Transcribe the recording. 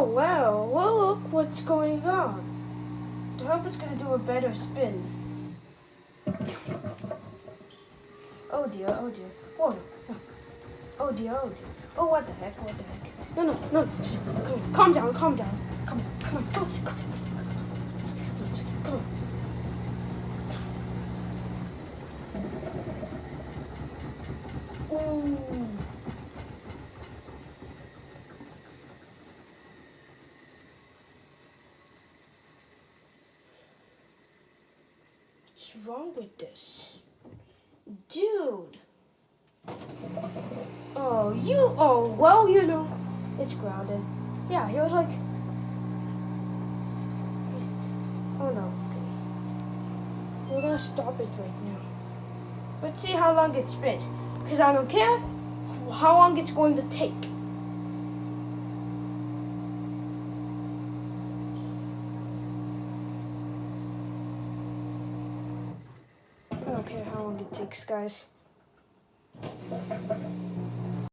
Oh, wow. Well, look what's going on. I hope it's going to do a better spin. Oh dear, oh dear. Oh no, no. Oh dear, oh dear. Oh, what the heck, what the heck. No, no, no. Just, come on, calm down, calm down. Come on, come on, come on, come on. Come on. Ooh. What's wrong with this? Dude. Oh, well, you know, it's grounded. Yeah, he was like, oh no, okay. We're gonna stop it right now. Let's see how long it spins. Because I don't care how long it's going to take. I don't care how long it takes, guys.